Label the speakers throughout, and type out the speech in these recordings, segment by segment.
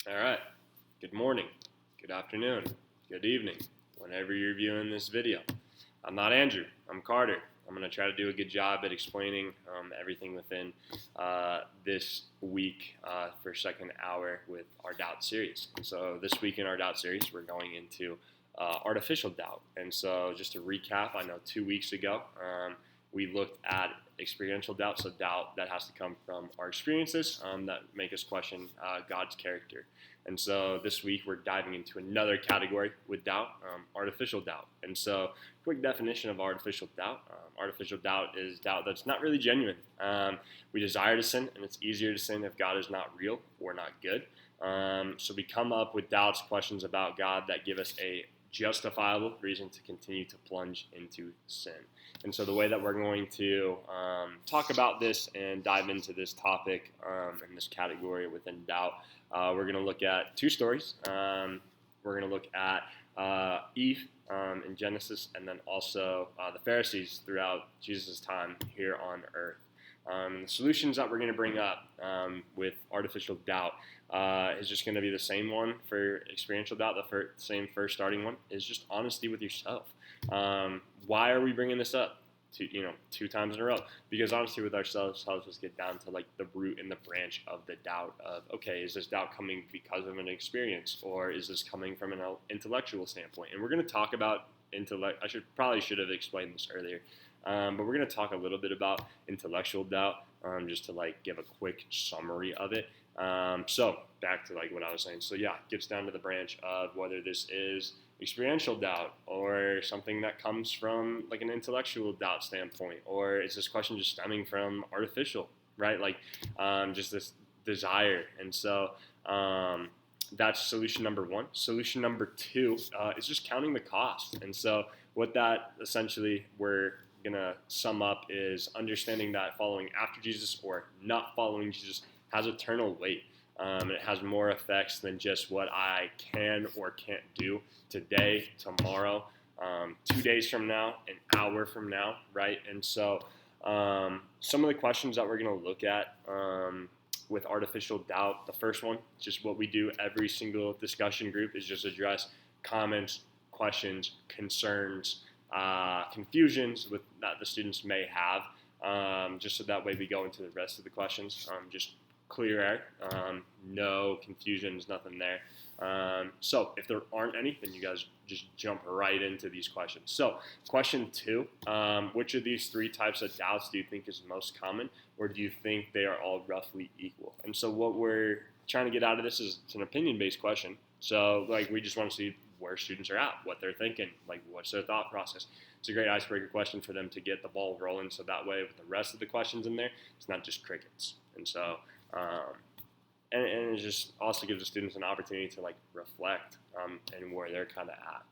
Speaker 1: All right. Good morning, good afternoon, good evening, whenever you're viewing this video. I'm not Andrew, I'm Carter. I'm going to try to do a good job at explaining everything within this week for second hour with our doubt series. And so this week in our doubt series, we're going into artificial doubt. And so just to recap, I know 2 weeks ago, we looked at experiential doubt, so doubt that has to come from our experiences that make us question God's character. And so this week we're diving into another category with doubt, artificial doubt. And so quick definition of artificial doubt. Artificial doubt is doubt that's not really genuine. We desire to sin, and it's easier to sin if God is not real or not good. So we come up with doubts, questions about God that give us a justifiable reason to continue to plunge into sin. And so the way that we're going to talk about this and dive into this topic in this category within doubt, we're going to look at two stories. We're going to look at Eve in Genesis, and then also the Pharisees throughout Jesus' time here on earth. The solutions that we're going to bring up with artificial doubt is just going to be the same one for experiential doubt. The same first starting one is just honesty with yourself. Why are we bringing this up? Two times in a row, because honesty with ourselves helps us get down to like the root and the branch of the doubt of, okay, is this doubt coming because of an experience, or is this coming from an intellectual standpoint? And we're going to talk about intellect. I should have explained this earlier, but we're going to talk a little bit about intellectual doubt, just to like give a quick summary of it. So back to like what I was saying. So yeah, it gets down to the branch of whether this is experiential doubt or something that comes from like an intellectual doubt standpoint, or is this question just stemming from artificial, right? Like just this desire. And so that's solution number one. Solution number two is just counting the cost. And so what that essentially we're gonna sum up is understanding that following after Jesus or not following Jesus has eternal weight. And it has more effects than just what I can or can't do today, tomorrow, 2 days from now, an hour from now, right? And so some of the questions that we're going to look at with artificial doubt, the first one, just what we do every single discussion group is just address comments, questions, concerns, confusions that the students may have, just so that way we go into the rest of the questions, just clear air, no confusions, nothing there. So if there aren't any, then you guys just jump right into these questions. So question two, which of these three types of doubts do you think is most common, or do you think they are all roughly equal? And so what we're trying to get out of this is it's an opinion-based question. So like we just want to see where students are at, what they're thinking, like what's their thought process. It's a great icebreaker question for them to get the ball rolling, so that way with the rest of the questions in there, it's not just crickets. And so and it just also gives the students an opportunity to like reflect and where they're kind of at,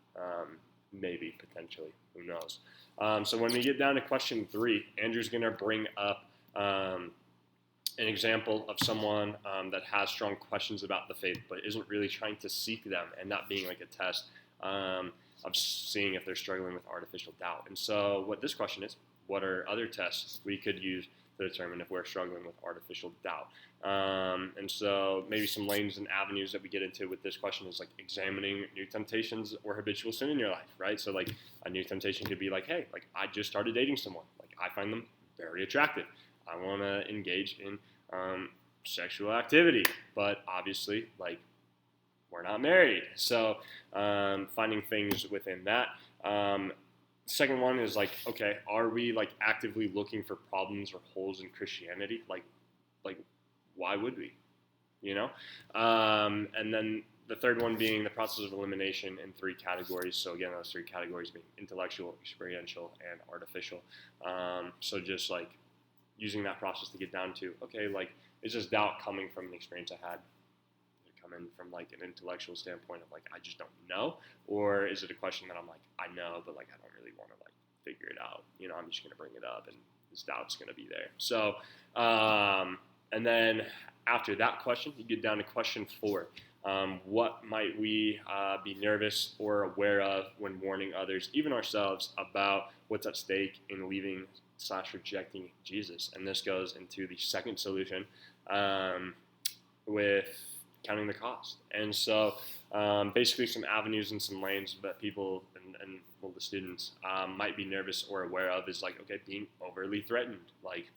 Speaker 1: maybe potentially, who knows. So when we get down to question three, Andrew's going to bring up an example of someone that has strong questions about the faith but isn't really trying to seek them, and not being like a test of seeing if they're struggling with artificial doubt. And so what this question is, what are other tests we could use to determine if we're struggling with artificial doubt? And so maybe some lanes and avenues that we get into with this question is like examining new temptations or habitual sin in your life, right? So like a new temptation could be like, hey, like I just started dating someone. Like I find them very attractive. I want to engage in sexual activity, but obviously like we're not married. So finding things within that. Second one is like, okay, are we like actively looking for problems or holes in Christianity? Like why would we, and then the third one being the process of elimination in three categories. So again, those three categories being intellectual, experiential, and artificial. So just like using that process to get down to, okay, like is this doubt coming from an experience I had? Is it coming from like an intellectual standpoint of like I just don't know, or is it a question that I'm like I know but like I don't really want to like figure it out? I'm just gonna bring it up and this doubt's gonna be there. So and then after that question, you get down to question four. What might we be nervous or aware of when warning others, even ourselves, about what's at stake in leaving/rejecting Jesus? And this goes into the second solution with counting the cost. And so basically some avenues and some lanes that people and well, the students might be nervous or aware of is like, okay, being overly threatened. Like,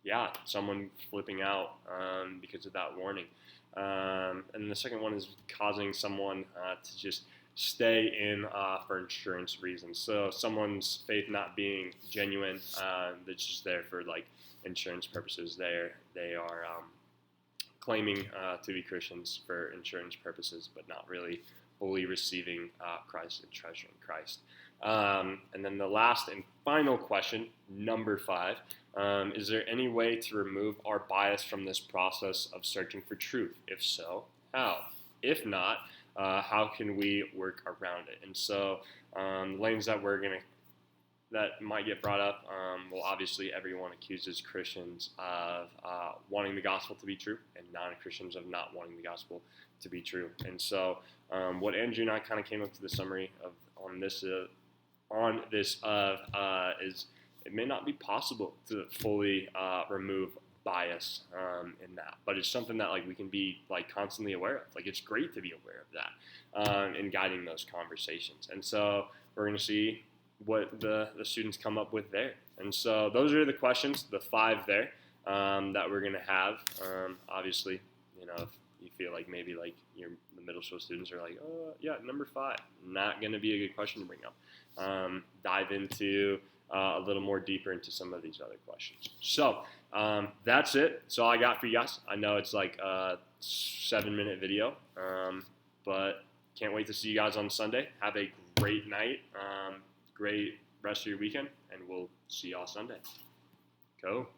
Speaker 1: yeah, someone flipping out because of that warning. And the second one is causing someone to just stay in for insurance reasons. So someone's faith not being genuine, that's just there for like insurance purposes. They are claiming to be Christians for insurance purposes, but not really fully receiving Christ and treasuring Christ. And then the last and final question, number 5, is there any way to remove our bias from this process of searching for truth? If so, how? If not, how can we work around it? And so lanes that might get brought up, well, obviously everyone accuses Christians of wanting the gospel to be true, and non-Christians of not wanting the gospel to be true. And so what Andrew and I kind of came up to the summary of on this is it may not be possible to fully remove bias in that, but it's something that like we can be like constantly aware of. Like it's great to be aware of that in guiding those conversations. And so we're going to see what the students come up with there. And so those are the questions, the 5 there that we're going to have. Obviously, if you feel like maybe like the middle school students are like, oh yeah, number 5, not going to be a good question to bring up. Dive into a little more deeper into some of these other questions. So that's it. That's all I got for you guys. I know it's like a 7-minute video, but can't wait to see you guys on Sunday. Have a great night, great rest of your weekend, and we'll see y'all Sunday. Go.